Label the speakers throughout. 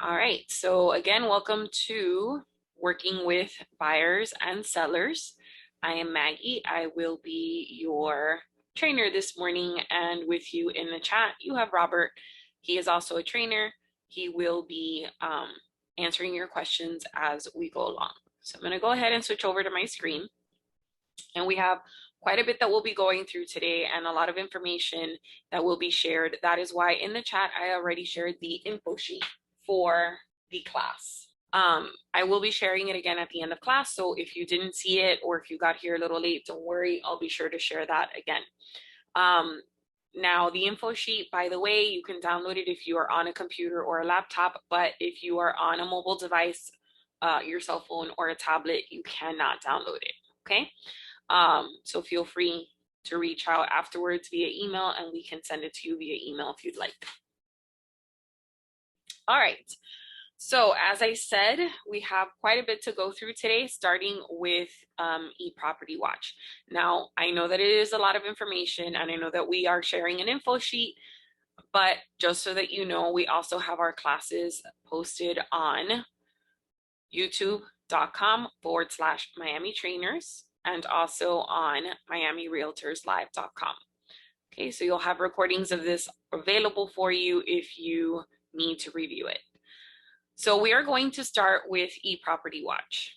Speaker 1: All right, so again, welcome to Working with Buyers and Sellers. I am Maggie. I will be your trainer this morning, and with you in the chat, you have Robert. He is also a trainer. He will be answering your questions as we go along. So I'm going to go ahead and switch over to my screen, and we have quite a bit that we'll be going through today and a lot of information that will be shared. That is why in the chat, I already shared the info sheet for the class. I will be sharing it again at the end of class. So if you didn't see it or if you got here a little late, don't worry, I'll be sure to share that again. Now the info sheet, by the way, you can download it if you are on a computer or a laptop, but if you are on a mobile device, your cell phone or a tablet, you cannot download it, okay? So feel free to reach out afterwards via email and we can send it to you via email if you'd like. All right, so as I said, we have quite a bit to go through today, starting with eProperty Watch. Now, I know that it is a lot of information and I know that we are sharing an info sheet, but just so that you know, we also have our classes posted on youtube.com/miamitrainers and also on miamirealtorslive.com. Okay, so you'll have recordings of this available for you if you need to review it. So we are going to start with eProperty Watch.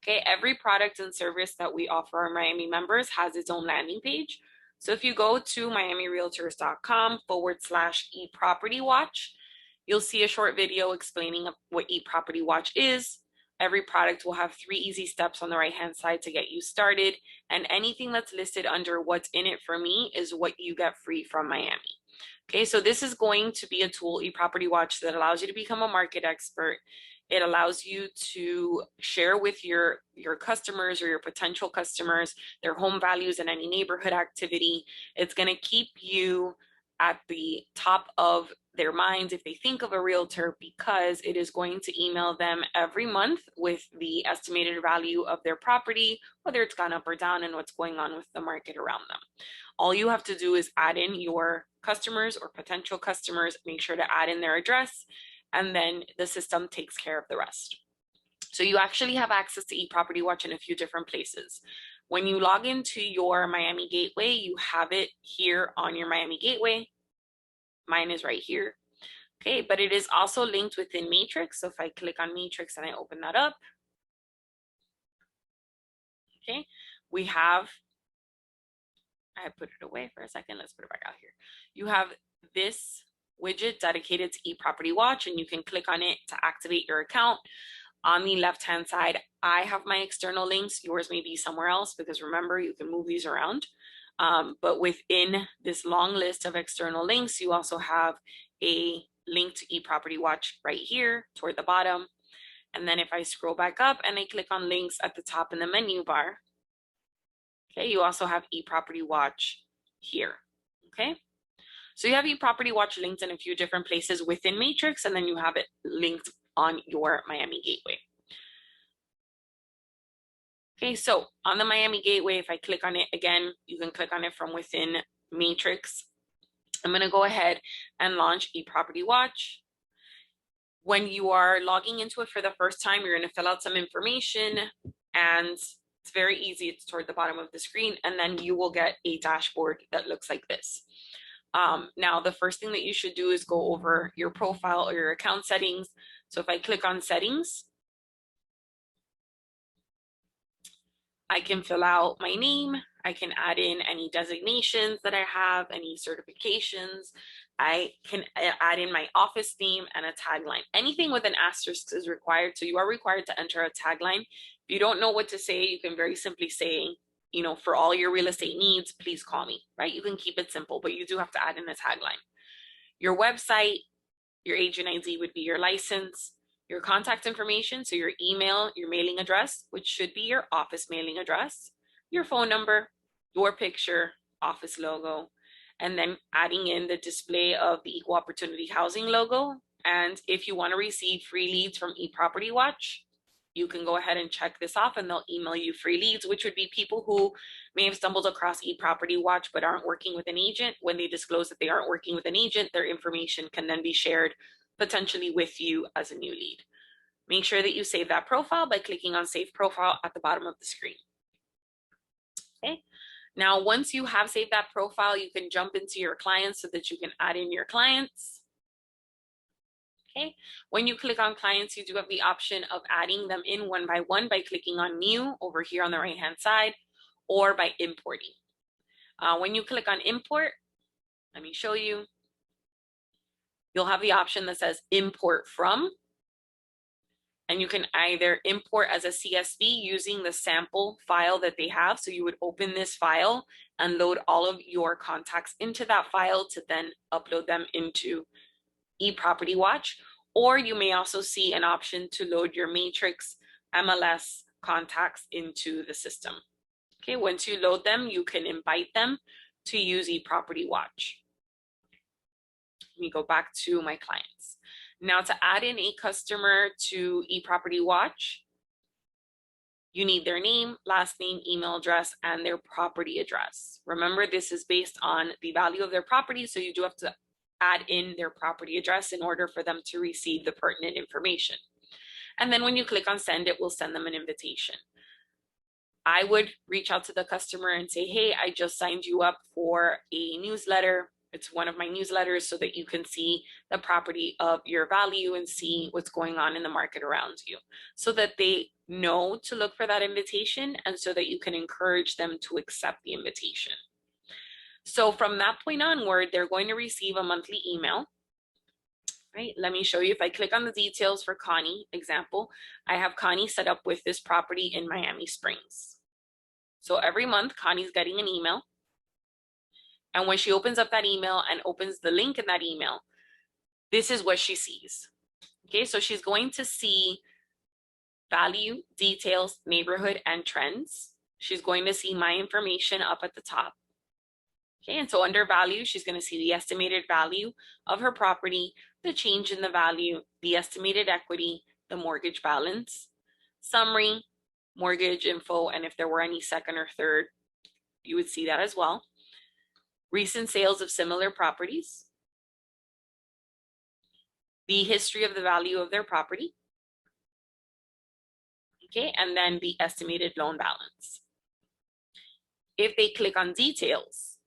Speaker 1: Okay, every product and service that we offer our Miami members has its own landing page. So if you go to miamirealtors.com/eProperty Watch, you'll see a short video explaining what eProperty Watch is. Every product will have 3 easy steps on the right-hand side to get you started, and anything that's listed under what's in it for me is what you get free from Miami. Okay, so this is going to be a tool, eProperty Watch, that allows you to become a market expert. It allows you to share with your customers or your potential customers their home values in any neighborhood activity. It's going to keep you at the top of their minds if they think of a realtor, because it is going to email them every month with the estimated value of their property, whether it's gone up or down, and what's going on with the market around them. All you have to do is add in your customers or potential customers, make sure to add in their address, and then the system takes care of the rest. So you actually have access to eProperty Watch in a few different places. When you log into your Miami Gateway, you have it here on your Miami Gateway. Mine is right here. Okay, but it is also linked within Matrix. So if I click on Matrix and I open that up, okay, we have, I put it away for a second. Let's put it back out here. You have this widget dedicated to eProperty Watch, and you can click on it to activate your account. On the left-hand side, I have my external links. Yours may be somewhere else, because remember, you can move these around. But within this long list of external links, you also have a link to eProperty Watch right here toward the bottom. And then if I scroll back up and I click on links at the top in the menu bar, okay, you also have eProperty Watch here, okay? So you have eProperty Watch linked in a few different places within Matrix, and then you have it linked on your Miami Gateway. Okay, so on the Miami Gateway, if I click on it again, you can click on it from within Matrix. I'm gonna go ahead and launch eProperty Watch. When you are logging into it for the first time, you're gonna fill out some information, and it's very easy. It's toward the bottom of the screen, and then you will get a dashboard that looks like this. Now, the first thing that you should do is go over your profile or your account settings. So if I click on settings, I can fill out my name. I can add in any designations that I have, any certifications. I can add in my office name and a tagline. Anything with an asterisk is required. So you are required to enter a tagline. If you don't know what to say, you can very simply say, you know, for all your real estate needs, please call me, right? You can keep it simple, but you do have to add in a tagline. Your website, your agent ID would be your license, your contact information, so your email, your mailing address, which should be your office mailing address, your phone number, your picture, office logo, and then adding in the display of the Equal Opportunity Housing logo. And if you want to receive free leads from eProperty Watch, you can go ahead and check this off and they'll email you free leads, which would be people who may have stumbled across eProperty Watch but aren't working with an agent. When they disclose that they aren't working with an agent, their information can then be shared potentially with you as a new lead. Make sure that you save that profile by clicking on Save Profile at the bottom of the screen. Okay. Now, once you have saved that profile, you can jump into your clients so that you can add in your clients. Okay. When you click on clients, you do have the option of adding them in one by clicking on New over here on the right-hand side, or by importing. When you click on Import, let me show you. You'll have the option that says Import From, and you can either import as a CSV using the sample file that they have. So you would open this file and load all of your contacts into that file to then upload them into eProperty Watch. Or you may also see an option to load your matrix MLS contacts into the system. Okay, once you load them, you can invite them to use eProperty Watch. Let me go back to my clients. Now, to add in a customer to eProperty Watch, you need their name, last name, email address, and their property address. Remember, this is based on the value of their property, so you do have to add in their property address in order for them to receive the pertinent information. And then when you click on send, it will send them an invitation. I would reach out to the customer and say, hey, I just signed you up for a newsletter. It's one of my newsletters so that you can see the property of your value and see what's going on in the market around you, so that they know to look for that invitation and so that you can encourage them to accept the invitation. So from that point onward, they're going to receive a monthly email. Right, let me show you. If I click on the details for Connie, example, I have Connie set up with this property in Miami Springs. So every month, Connie's getting an email. And when she opens up that email and opens the link in that email, this is what she sees. Okay, so she's going to see value, details, neighborhood, and trends. She's going to see my information up at the top. Okay, and so under value, she's going to see the estimated value of her property, the change in the value, the estimated equity, the mortgage balance, summary, mortgage info, and if there were any second or third, you would see that as well. Recent sales of similar properties, the history of the value of their property, okay, and then the estimated loan balance. If they click on details,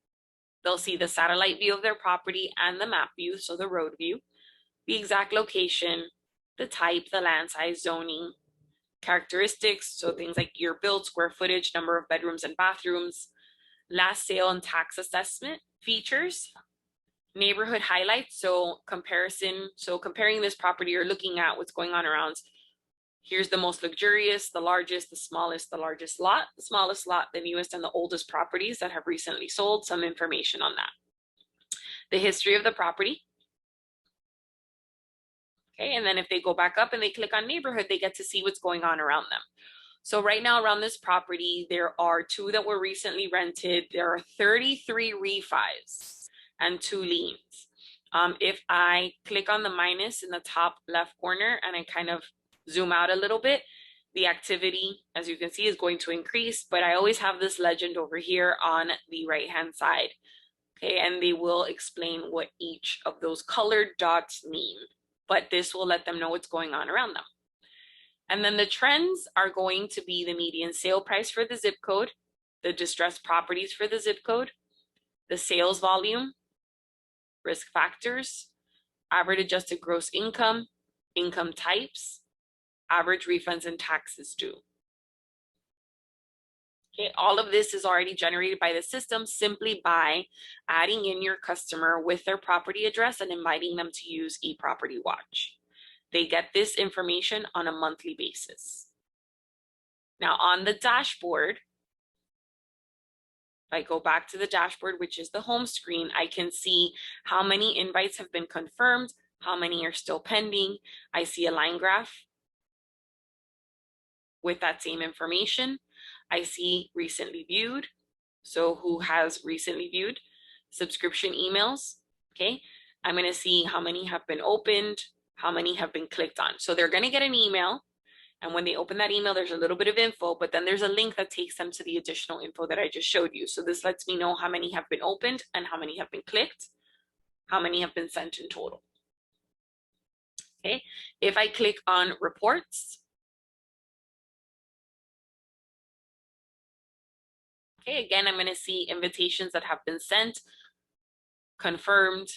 Speaker 1: they'll see the satellite view of their property and the map view, so the road view, the exact location, the type, the land size, zoning, characteristics, so things like year built, square footage, number of bedrooms and bathrooms, last sale and tax assessment features, neighborhood highlights, so comparing this property or looking at what's going on around. Here's the most luxurious, the largest, the smallest, the largest lot, the smallest lot, the newest and the oldest properties that have recently sold, some information on that. The history of the property. Okay, and then if they go back up and they click on neighborhood, they get to see what's going on around them. So right now around this property, there are 2 that were recently rented. There are 33 refis and 2 liens. If I click on the minus in the top left corner and I kind of zoom out a little bit, the activity, as you can see, is going to increase, but I always have this legend over here on the right-hand side. Okay, and they will explain what each of those colored dots mean, but this will let them know what's going on around them. And then the trends are going to be the median sale price for the zip code, the distressed properties for the zip code, the sales volume, risk factors, average adjusted gross income, income types, average refunds and taxes due. Okay, all of this is already generated by the system simply by adding in your customer with their property address and inviting them to use eProperty Watch. They get this information on a monthly basis. Now on the dashboard, if I go back to the dashboard, which is the home screen, I can see how many invites have been confirmed, how many are still pending. I see a line graph with that same information. I see recently viewed, so who has recently viewed, subscription emails, okay? I'm gonna see how many have been opened, how many have been clicked on. So they're gonna get an email, and when they open that email, there's a little bit of info, but then there's a link that takes them to the additional info that I just showed you. So this lets me know how many have been opened and how many have been clicked, how many have been sent in total. Okay, if I click on reports, okay, again, I'm going to see invitations that have been sent, confirmed,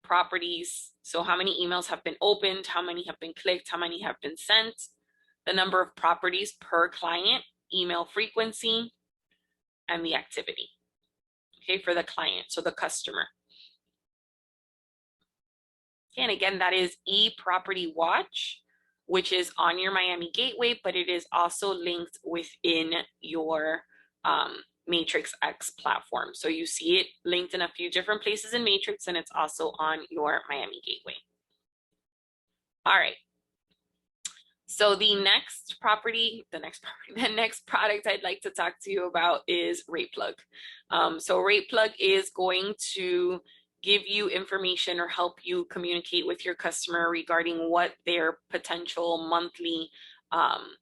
Speaker 1: properties. So how many emails have been opened, how many have been clicked, how many have been sent, the number of properties per client, email frequency, and the activity, okay, for the client, so the customer. Okay, and again, that is eProperty Watch, which is on your Miami Gateway, but it is also linked within your Matrix X platform. So you see it linked in a few different places in Matrix, and it's also on your Miami Gateway. All right. So the next product I'd like to talk to you about is RatePlug. So RatePlug is going to give you information or help you communicate with your customer regarding what their potential monthly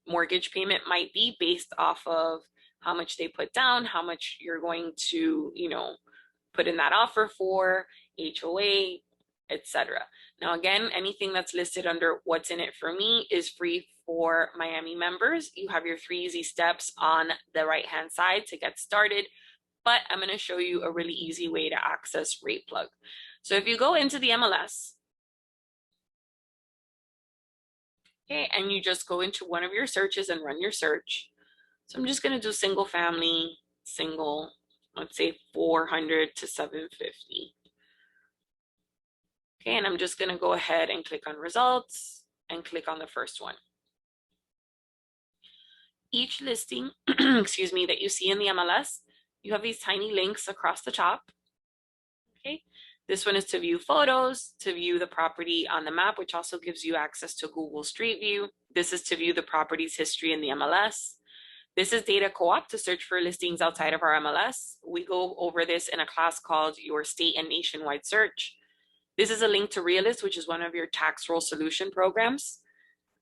Speaker 1: mortgage payment might be based off of how much they put down, how much you're going to, put in that offer for, HOA, etc. Now, again, anything that's listed under what's in it for me is free for Miami members. You have your 3 easy steps on the right-hand side to get started, but I'm going to show you a really easy way to access RatePlug. So if you go into the MLS, okay, and you just go into one of your searches and run your search. So I'm just going to do single family, single, let's say 400 to 750. Okay, and I'm just going to go ahead and click on results and click on the first one. Each listing, excuse me, that you see in the MLS, you have these tiny links across the top. Okay, this one is to view photos, to view the property on the map, which also gives you access to Google Street View. This is to view the property's history in the MLS. This is Data Co-op to search for listings outside of our MLS. We go over this in a class called Your State and Nationwide Search. This is a link to Realist, which is one of your tax roll solution programs.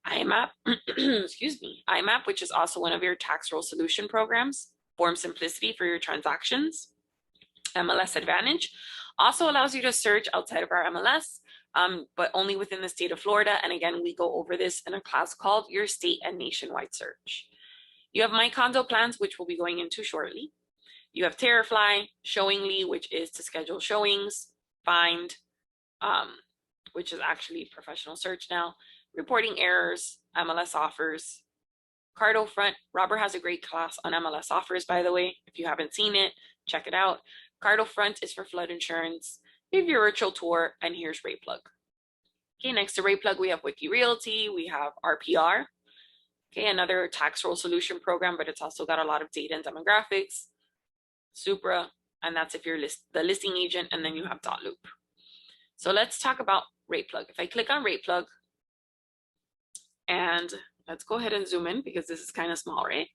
Speaker 1: IMAP, excuse me, IMAP, which is also one of your tax roll solution programs. Form Simplicity for your transactions. MLS Advantage also allows you to search outside of our MLS, but only within the state of Florida. And again, we go over this in a class called Your State and Nationwide Search. You have My Condo Plans, which we'll be going into shortly. You have Terrafly, Showingly, which is to schedule showings, Find, which is actually professional search now, reporting errors, MLS offers, Cardo Front. Robert has a great class on MLS offers, by the way. If you haven't seen it, check it out. Cardo Front is for flood insurance. We have your virtual tour, and here's RatePlug. Okay, next to RatePlug, we have Wiki Realty, we have RPR. Okay, another tax roll solution program, but it's also got a lot of data and demographics. Supra, and that's if you're the listing agent, and then you have Dotloop. So let's talk about RatePlug. If I click on RatePlug, and let's go ahead and zoom in because this is kind of small, right?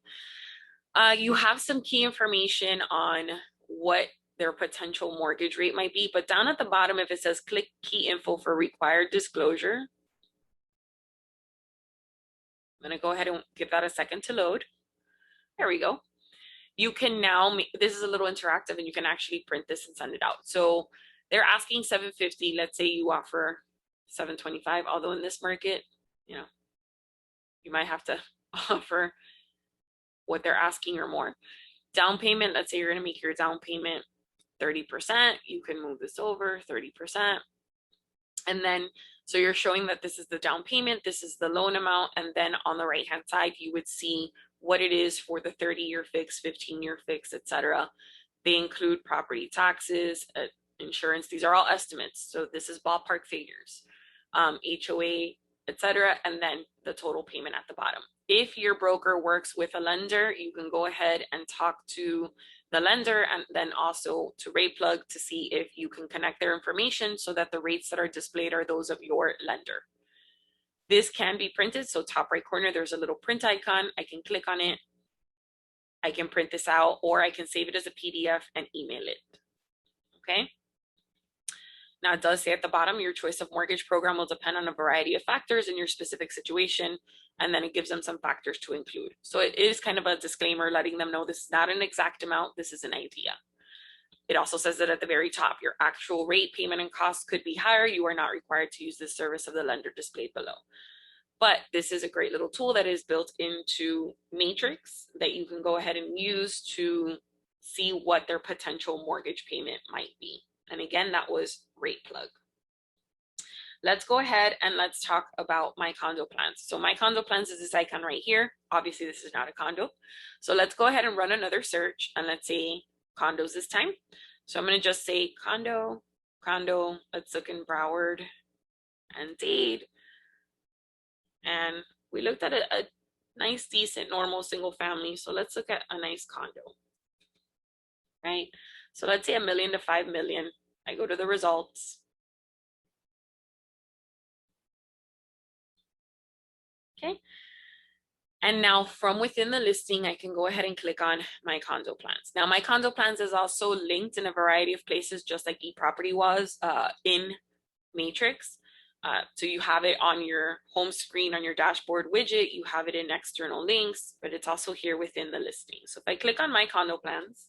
Speaker 1: You have some key information on what their potential mortgage rate might be, but down at the bottom, if it says click key info for required disclosure, I'm going to go ahead and give that a second to load. There we go. You can now, this is a little interactive, and you can actually print this and send it out. So they're asking 750. Let's say you offer 725, although in this market, you might have to offer what they're asking or more. Down payment, let's say you're going to make your down payment 30%. You can move this over 30%. And then, so you're showing that this is the down payment, this is the loan amount, and then on the right-hand side, you would see what it is for the 30-year fix, 15-year fix, etc. They include property taxes, insurance. These are all estimates. So this is ballpark figures, HOA, etc., and then the total payment at the bottom. If your broker works with a lender, you can go ahead and talk to the lender and then also to RatePlug to see if you can connect their information so that the rates that are displayed are those of your lender. This can be printed. So top right corner, there's a little print icon. I can click on it. I can print this out, or I can save it as a PDF and email it. Okay. Now it does say at the bottom, your choice of mortgage program will depend on a variety of factors in your specific situation, and then it gives them some factors to include. So it is kind of a disclaimer letting them know this is not an exact amount, this is an idea. It also says that at the very top, your actual rate, payment, and costs could be higher. You are not required to use the service of the lender displayed below. But this is a great little tool that is built into Matrix that you can go ahead and use to see what their potential mortgage payment might be. And again, that was Rate Plug. Let's go ahead and let's talk about My Condo Plans. So My Condo Plans is this icon right here. Obviously, this is not a condo. So let's go ahead and run another search, and let's say condos this time. So I'm going to just say condo. Let's look in Broward and Dade. And we looked at a nice, decent, normal single family. So let's look at a nice condo, right? So let's say $1 million to $5 million. I go to the results. Okay. And now from within the listing, I can go ahead and click on My Condo Plans. Now, My Condo Plans is also linked in a variety of places, just like eProperty was in Matrix. So you have it on your home screen, on your dashboard widget, you have it in external links, but it's also here within the listing. So if I click on My Condo Plans,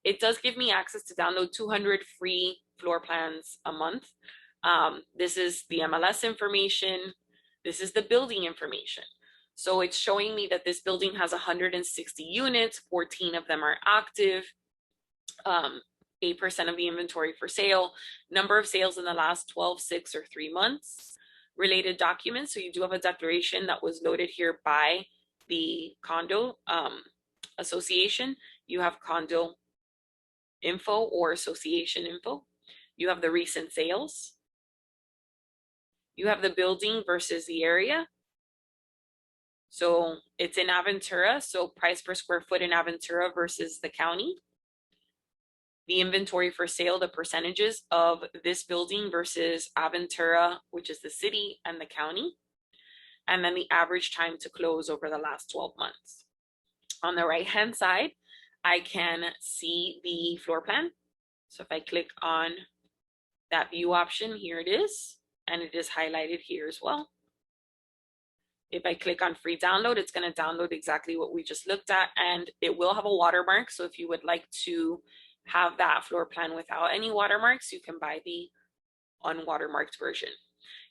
Speaker 1: it does give me access to download 200 free floor plans a month. This is the MLS information. This is the building information. So it's showing me that this building has 160 units, 14 of them are active, 8% of the inventory for sale, number of sales in the last 12, 6, or 3 months, related documents. So you do have a declaration that was loaded here by the condo association. You have condo info or association info. You have the recent sales. You have the building versus the area. So it's in Aventura, so price per square foot in Aventura versus the county. The inventory for sale, the percentages of this building versus Aventura, which is the city, and the county. And then the average time to close over the last 12 months. On the right-hand side, I can see the floor plan. So if I click on that view option, here it is, and it is highlighted here as well. If I click on free download, it's going to download exactly what we just looked at, and it will have a watermark. So if you would like to have that floor plan without any watermarks, you can buy the unwatermarked version.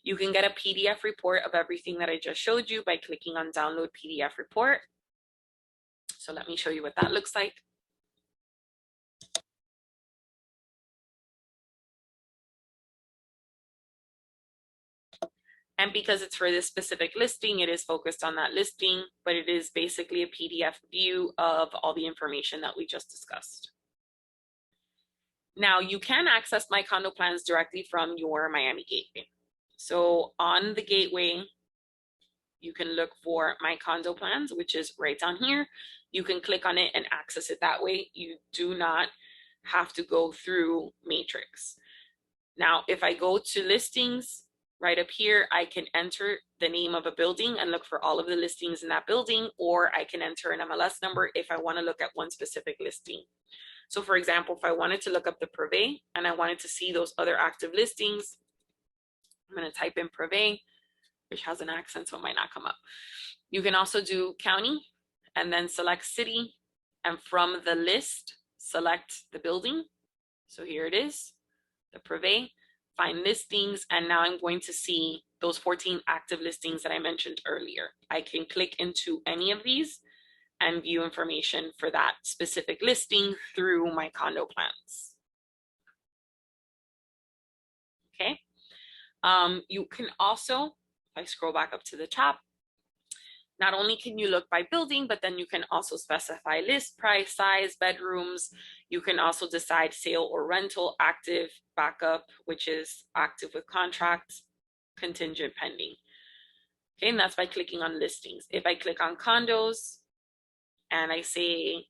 Speaker 1: You can get a PDF report of everything that I just showed you by clicking on download PDF report. So let me show you what that looks like. And because it's for this specific listing, it is focused on that listing, but it is basically a PDF view of all the information that we just discussed. Now, you can access My Condo Plans directly from your Miami gateway. So on the gateway, you can look for My Condo Plans, which is right down here. You can click on it and access it that way. You do not have to go through Matrix. Now, if I go to listings, right up here, I can enter the name of a building and look for all of the listings in that building, or I can enter an MLS number if I want to look at one specific listing. So for example, if I wanted to look up the Privé and I wanted to see those other active listings, I'm going to type in Privé, which has an accent, so it might not come up. You can also do county and then select city, and from the list, select the building. So here it is, the Privé. Find listings, and now I'm going to see those 14 active listings that I mentioned earlier. I can click into any of these and view information for that specific listing through My Condo Plans. Okay. You can also, if I scroll back up to the top, not only can you look by building, but then you can also specify list price, size, bedrooms. You can also decide sale or rental, active, backup, which is active with contracts, contingent, pending. Okay, and that's by clicking on listings. If I click on condos and I say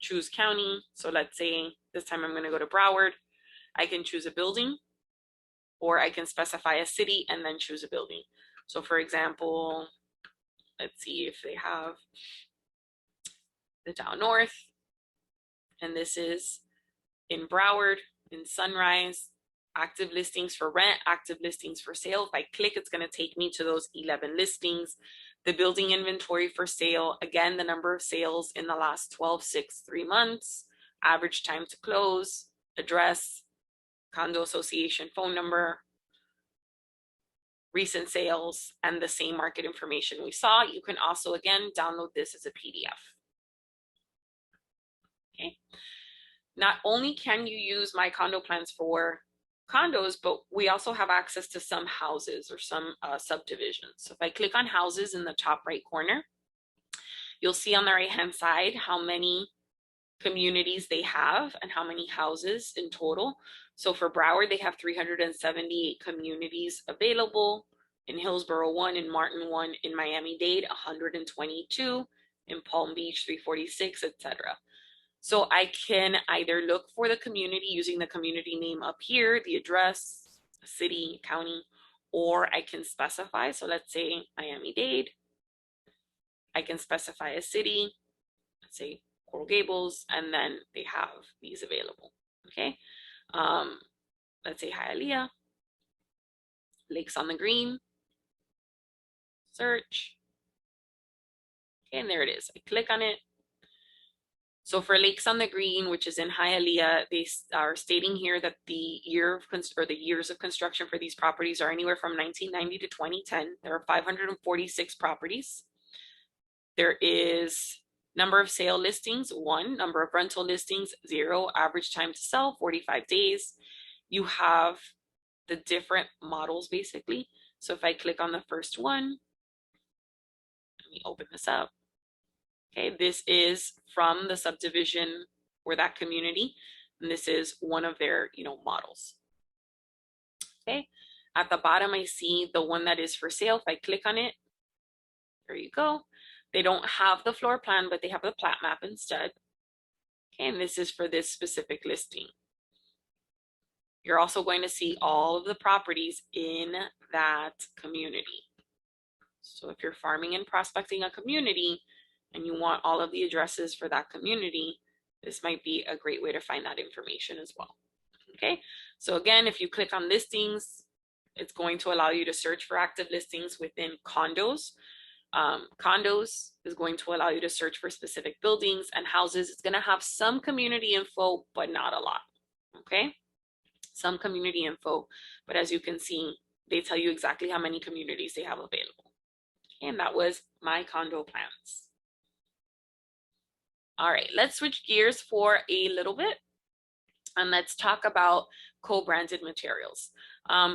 Speaker 1: choose county, so let's say this time I'm going to go to Broward, I can choose a building, or I can specify a city and then choose a building. So for example, let's see if they have the Down North, and this is in Broward, in Sunrise, active listings for rent, active listings for sale. If I click, it's going to take me to those 11 listings. The building inventory for sale, again, the number of sales in the last 12, 6, 3 months, average time to close, address, condo association phone number, recent sales, and the same market information we saw. You can also, again, download this as a PDF. Okay. Not only can you use My Condo Plans for condos, but we also have access to some houses or some subdivisions. So if I click on houses in the top right corner, you'll see on the right hand side how many communities they have and how many houses in total. So for Broward, they have 378 communities available. In Hillsborough 1, in Martin 1, in Miami-Dade 122, in Palm Beach 346, etc. So I can either look for the community using the community name up here, the address, city, county, or I can specify. So let's say Miami-Dade. I can specify a city, let's say Coral Gables, and then they have these available. Okay. Let's say Hialeah, Lakes on the Green, search. Okay, and there it is. I click on it. So for Lakes on the Green, which is in Hialeah, they are stating here that the years of construction for these properties are anywhere from 1990 to 2010. There are 546 properties. There is number of sale listings, 1, number of rental listings, 0, average time to sell, 45 days. You have the different models basically. So if I click on the first one, let me open this up. Okay, this is from the subdivision or that community, and this is one of their, models. Okay, at the bottom I see the one that is for sale. If I click on it, there you go. They don't have the floor plan, but they have the plat map instead. Okay, and this is for this specific listing. You're also going to see all of the properties in that community. So if you're farming and prospecting a community and you want all of the addresses for that community, this might be a great way to find that information as well. Okay, so again, if you click on listings, it's going to allow you to search for active listings within condos. Condos is going to allow you to search for specific buildings, and houses is going to have some community info, but not a lot. Okay, some community info, but as you can see, they tell you exactly how many communities they have available. And that was My Condo Plans. All right, let's switch gears for a little bit and let's talk about co-branded materials.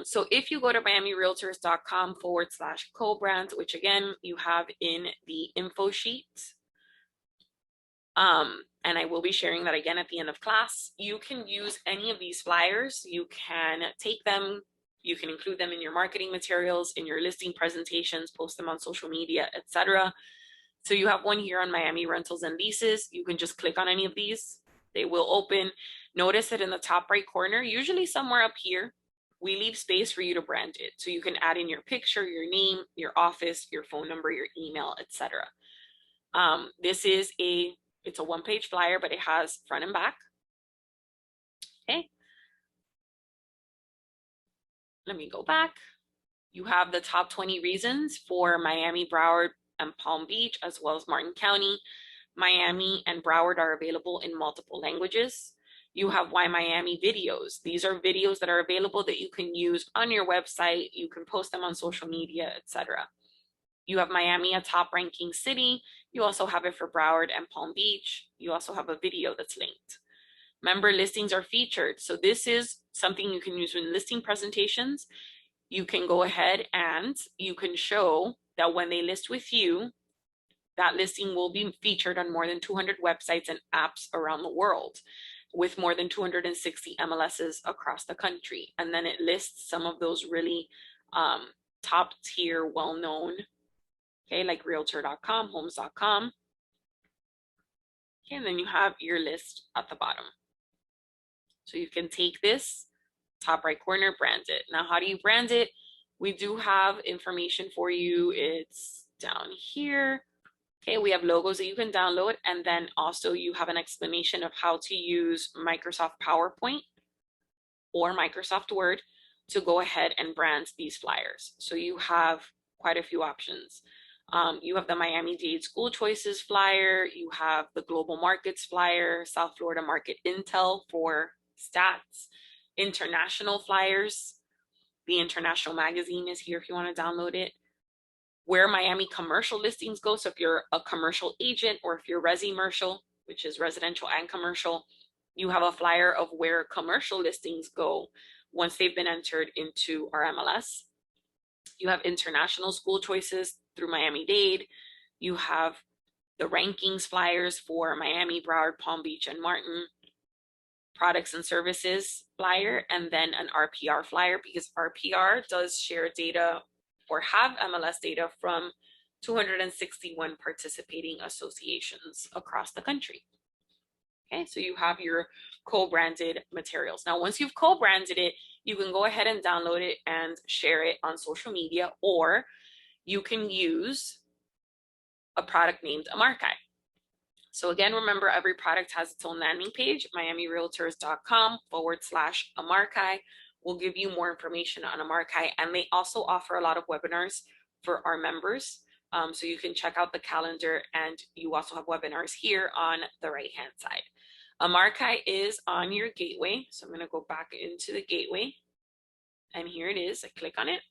Speaker 1: So if you go to miamirealtors.com/co-brand, which again, you have in the info sheet, and I will be sharing that again at the end of class, you can use any of these flyers. You can take them, you can include them in your marketing materials, in your listing presentations, post them on social media, etc. So you have one here on Miami Rentals and Leases. You can just click on any of these. They will open. Notice that in the top right corner, usually somewhere up here, we leave space for you to brand it. So you can add in your picture, your name, your office, your phone number, your email, etc. This is it's a one-page flyer, but it has front and back. Okay. Let me go back. You have the top 20 reasons for Miami, Broward, and Palm Beach, as well as Martin County. Miami and Broward are available in multiple languages. You have Why Miami videos. These are videos that are available that you can use on your website. You can post them on social media, etc. You have Miami, a top ranking city. You also have it for Broward and Palm Beach. You also have a video that's linked. Member listings are featured. So this is something you can use in listing presentations. You can go ahead and you can show that when they list with you, that listing will be featured on more than 200 websites and apps around the world with more than 260 MLSs across the country. And then it lists some of those really top tier, well-known, okay, like realtor.com, homes.com. Okay, and then you have your list at the bottom. So you can take this top right corner, brand it. Now, how do you brand it? We do have information for you. It's down here. Okay, we have logos that you can download, and then also you have an explanation of how to use Microsoft PowerPoint or Microsoft Word to go ahead and brand these flyers. So you have quite a few options. You have the Miami-Dade School Choices flyer. You have the Global Markets flyer, South Florida Market Intel for stats, international flyers. The international magazine is here if you want to download it. Where Miami commercial listings go. So if you're a commercial agent or if you're resi-mercial, which is residential and commercial, you have a flyer of where commercial listings go once they've been entered into our MLS. You have international school choices through Miami-Dade. You have the rankings flyers for Miami, Broward, Palm Beach, and Martin, products and services flyer, and then an RPR flyer, because RPR does share data or have MLS data from 261 participating associations across the country. Okay, so you have your co-branded materials. Now, once you've co-branded it, you can go ahead and download it and share it on social media, or you can use a product named Amarkai. So again, remember, every product has its own landing page. miamirealtors.com/Amarkai will give you more information on Amarkai, and they also offer a lot of webinars for our members. So you can check out the calendar, and you also have webinars here on the right-hand side. Amarkai is on your gateway. So I'm going to go back into the gateway, and here it is. I click on it.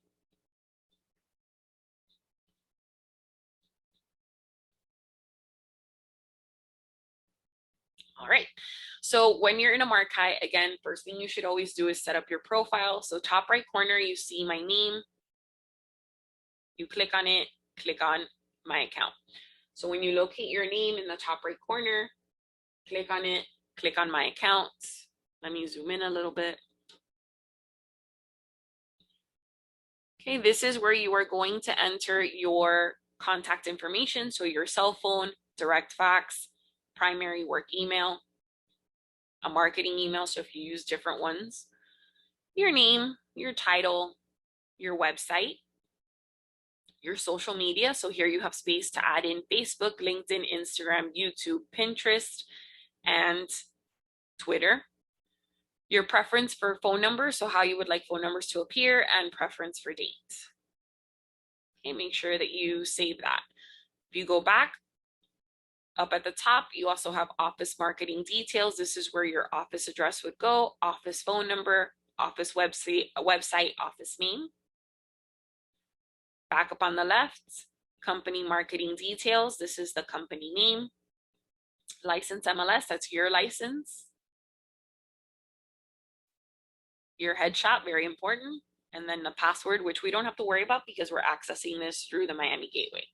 Speaker 1: All right. So when you're in Amarkai, again, first thing you should always do is set up your profile. So top right corner, you see my name. You click on it, click on my account. So when you locate your name in the top right corner, click on it, click on my account. Let me zoom in a little bit. Okay, this is where you are going to enter your contact information. So your cell phone, direct fax, primary work email, a marketing email. So if you use different ones, your name, your title, your website, your social media. So here you have space to add in Facebook, LinkedIn, Instagram, YouTube, Pinterest, and Twitter. Your preference for phone number, so how you would like phone numbers to appear, and preference for date. Okay, make sure that you save that. If you go back, up at the top, you also have office marketing details. This is where your office address would go, office phone number, office website, office name. Back up on the left, company marketing details. This is the company name. License MLS, that's your license. Your headshot, very important. And then the password, which we don't have to worry about because we're accessing this through the Miami Gateway.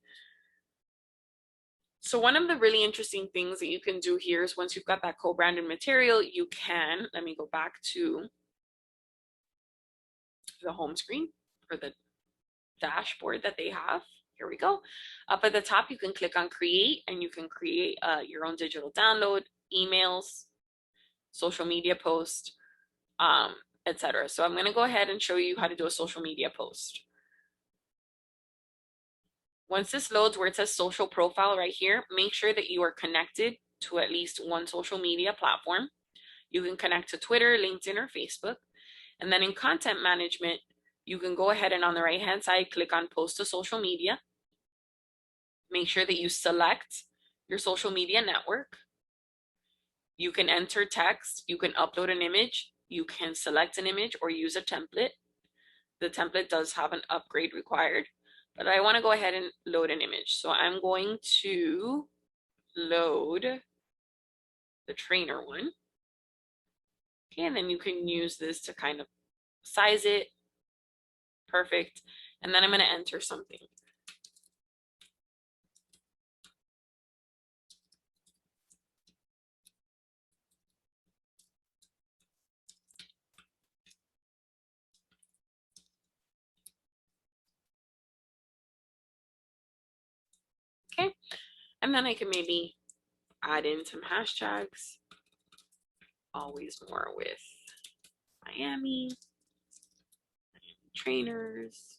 Speaker 1: So one of the really interesting things that you can do here is once you've got that co-branded material, you can, let me go back to the home screen or the dashboard that they have. Here we go. Up at the top, you can click on create, and you can create your own digital download, emails, social media post, etc. So I'm going to go ahead and show you how to do a social media post. Once this loads where it says social profile right here, make sure that you are connected to at least one social media platform. You can connect to Twitter, LinkedIn, or Facebook. And then in content management, you can go ahead and on the right-hand side, click on post to social media. Make sure that you select your social media network. You can enter text, you can upload an image, you can select an image or use a template. The template does have an upgrade required, but I want to go ahead and load an image. So I'm going to load the trainer one. Okay, and then you can use this to kind of size it. Perfect. And then I'm going to enter something. Okay, and then I can maybe add in some hashtags. Always more with Miami trainers,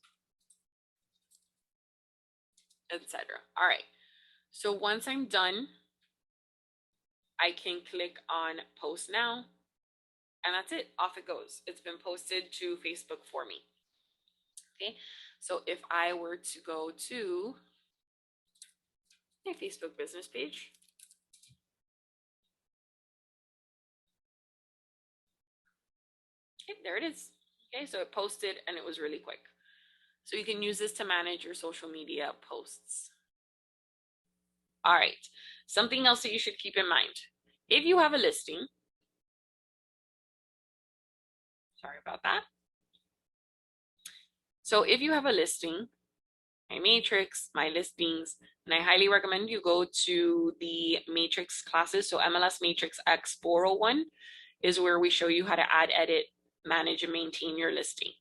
Speaker 1: etc. All right, so once I'm done, I can click on post now, and that's it. Off it goes. It's been posted to Facebook for me. Okay, so if I were to go to My Facebook business page. Okay, there it is. Okay, so it posted and it was really quick. So you can use this to manage your social media posts. All right, something else that you should keep in mind. If you have a listing, sorry about that. So if you have a listing, my matrix, my listings, and I highly recommend you go to the matrix classes. So MLS Matrix X 401 is where we show you how to add, edit, manage, and maintain your listing.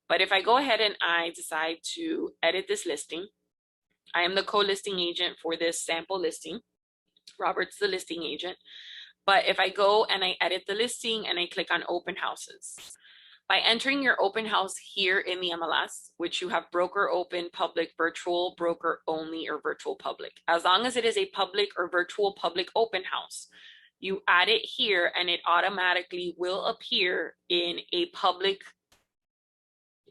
Speaker 1: But if I go ahead and I decide to edit this listing, I am the co-listing agent for this sample listing. Robert's the listing agent. But if I go and I edit the listing and I click on open houses, by entering your open house here in the MLS, which you have broker open, public, virtual, broker only, or virtual public. As long as it is a public or virtual public open house, you add it here and it automatically will appear in a public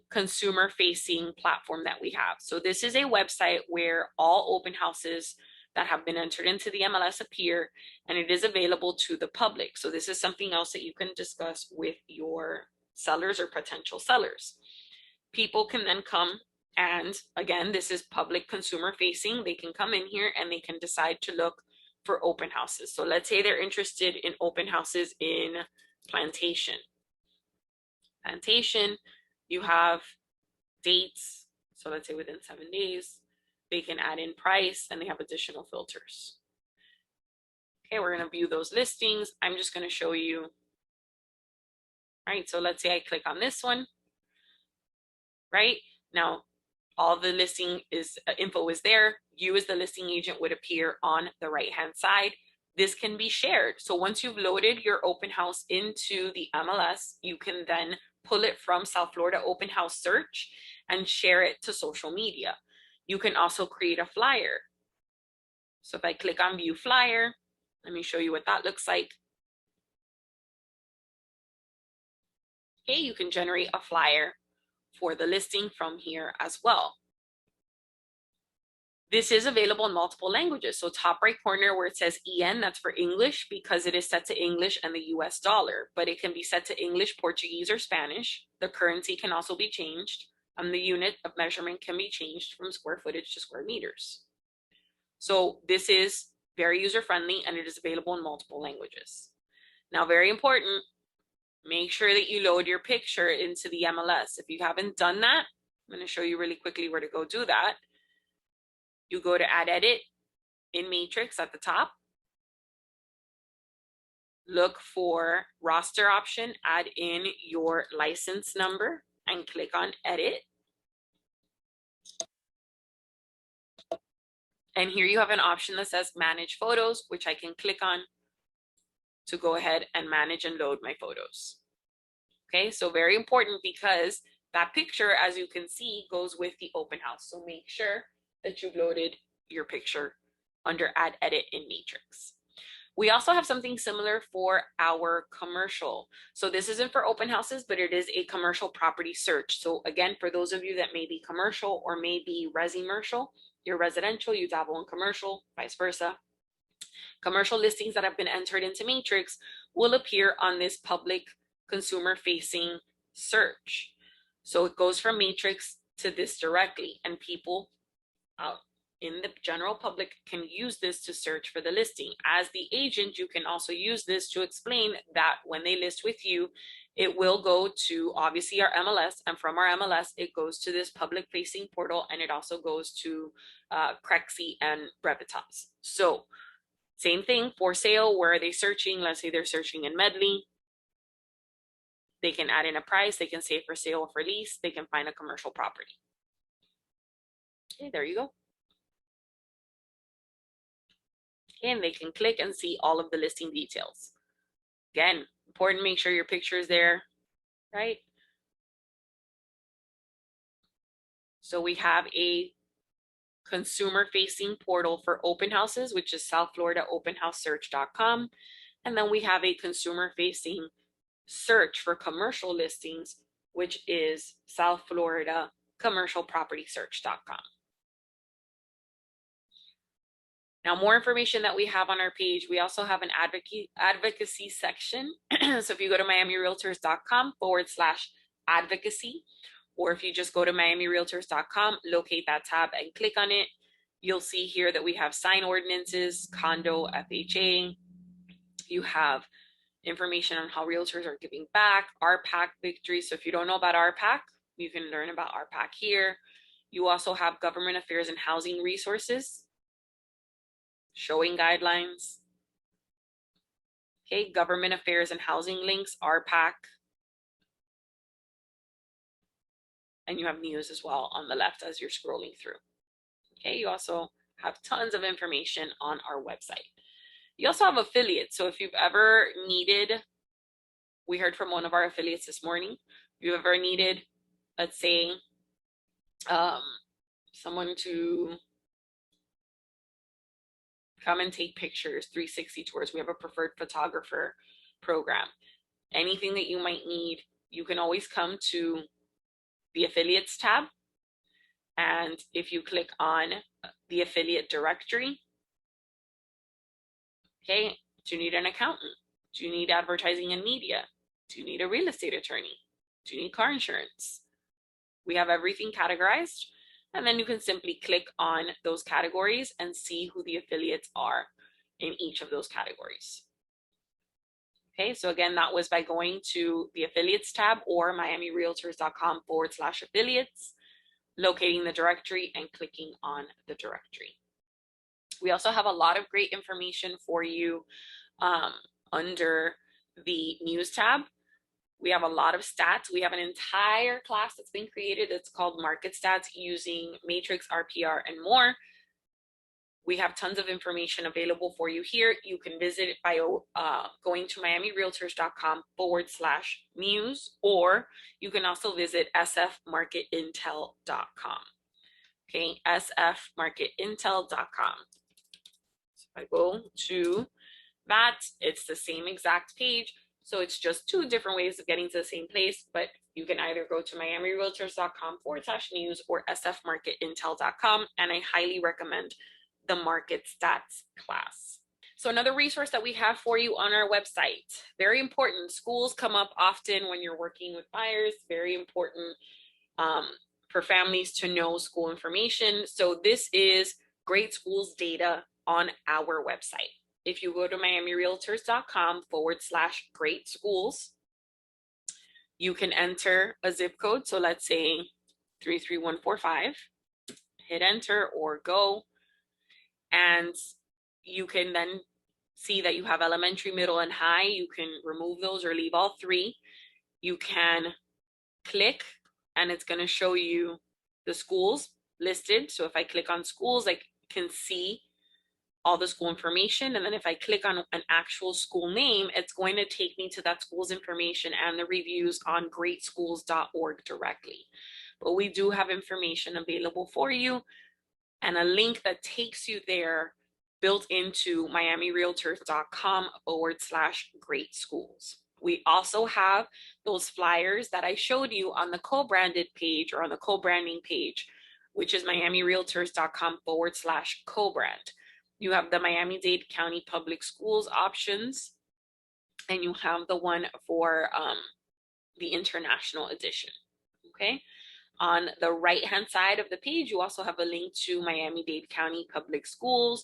Speaker 1: consumer facing platform that we have. So this is a website where all open houses that have been entered into the MLS appear, and it is available to the public. So this is something else that you can discuss with your sellers or potential sellers. People can then come, and again, this is public consumer facing. They can come in here and they can decide to look for open houses. So let's say they're interested in open houses in Plantation. Plantation, you have dates. So let's say within 7 days, they can add in price and they have additional filters. Okay, we're gonna view those listings. I'm just gonna show you. All right, so let's say I click on this one, right? Now, all the listing is info is there. You as the listing agent would appear on the right-hand side. This can be shared. So once you've loaded your open house into the MLS, you can then pull it from South Florida Open House Search and share it to social media. You can also create a flyer. So if I click on view flyer, let me show you what that looks like. Okay, you can generate a flyer for the listing from here as well. This is available in multiple languages. So top right corner where it says EN, that's for English because it is set to English and the US dollar, but it can be set to English, Portuguese, or Spanish. The currency can also be changed, and the unit of measurement can be changed from square footage to square meters. So this is very user-friendly and it is available in multiple languages. Now, very important, make sure that you load your picture into the MLS. If you haven't done that, I'm going to show you really quickly where to go do that. You go to add edit in matrix at the top. Look for roster option, add in your license number and click on edit. And here you have an option that says manage photos, which I can click on to go ahead and manage and load my photos. Okay, so very important because that picture, as you can see, goes with the open house. So make sure that you've loaded your picture under add edit in matrix. We also have something similar for our commercial. So this isn't for open houses, but it is a commercial property search. So again, for those of you that may be commercial or may be resi-mercial, you're residential, you dabble in commercial, vice versa. Commercial listings that have been entered into matrix will appear on this public consumer facing search. So it goes from matrix to this directly, and people out in the general public can use this to search for the listing. As the agent, you can also use this to explain that when they list with you, it will go to obviously our MLS, and from our MLS, it goes to this public facing portal, and it also goes to Crexi and Brevitas. So same thing for sale. Where are they searching? Let's say they're searching in Medley. They can add in a price. They can say for sale or for lease. They can find a commercial property. Okay, there you go. And they can click and see all of the listing details. Again, important to make sure your picture is there, right? So we have a consumer facing portal for open houses, which is South Florida openhousesearch.com. And then we have a consumer facing search for commercial listings, which is South Florida commercialpropertysearch.com. Now, more information that we have on our page, we also have an advocacy section. So if you go to miamirealtors.com/advocacy, or if you just go to miamirealtors.com, locate that tab and click on it, you'll see here that we have sign ordinances, condo, FHA. You have information on how realtors are giving back, RPAC victory. So if you don't know about RPAC, you can learn about RPAC here. You also have government affairs and housing resources, showing guidelines. Okay, government affairs and housing links, RPAC. And you have news as well on the left as you're scrolling through. Okay, you also have tons of information on our website. You also have affiliates. So if you've ever needed, we heard from one of our affiliates this morning, if you've ever needed, let's say, someone to come and take pictures, 360 tours, we have a preferred photographer program. Anything that you might need, you can always come to the affiliates tab. And if you click on the affiliate directory, okay, do you need an accountant? Do you need advertising and media? Do you need a real estate attorney? Do you need car insurance? We have everything categorized, and then you can simply click on those categories and see who the affiliates are in each of those categories. Okay, so again, that was by going to the affiliates tab or miamirealtors.com/affiliates, locating the directory and clicking on the directory. We also have a lot of great information for you under the news tab. We have a lot of stats. We have an entire class that's been created that's called Market Stats using Matrix, RPR, and more. We have tons of information available for you here. You can visit it by going to miamirealtors.com/news, or you can also visit sfmarketintel.com. Okay, sfmarketintel.com. So if I go to that, it's the same exact page. So it's just two different ways of getting to the same place, but you can either go to miamirealtors.com/news or sfmarketintel.com, and I highly recommend the Market Stats class. So another resource that we have for you on our website, very important, schools come up often when you're working with buyers, very important for families to know school information. So this is great schools data on our website. If you go to miamirealtors.com/great schools, you can enter a zip code. So let's say 33145, hit enter or go. And you can then see that you have elementary, middle, and high. You can remove those or leave all three. You can click and it's going to show you the schools listed. So if I click on schools, I can see all the school information. And then if I click on an actual school name, it's going to take me to that school's information and the reviews on greatschools.org directly. But we do have information available for you and a link that takes you there built into miamirealtors.com/great schools. We also have those flyers that I showed you on the co-branded page or on the co-branding page, which is miamirealtors.com/co-brand. You have the Miami-Dade County Public Schools options, and you have the one for the international edition, okay? On the right-hand side of the page, you also have a link to Miami-Dade County Public Schools,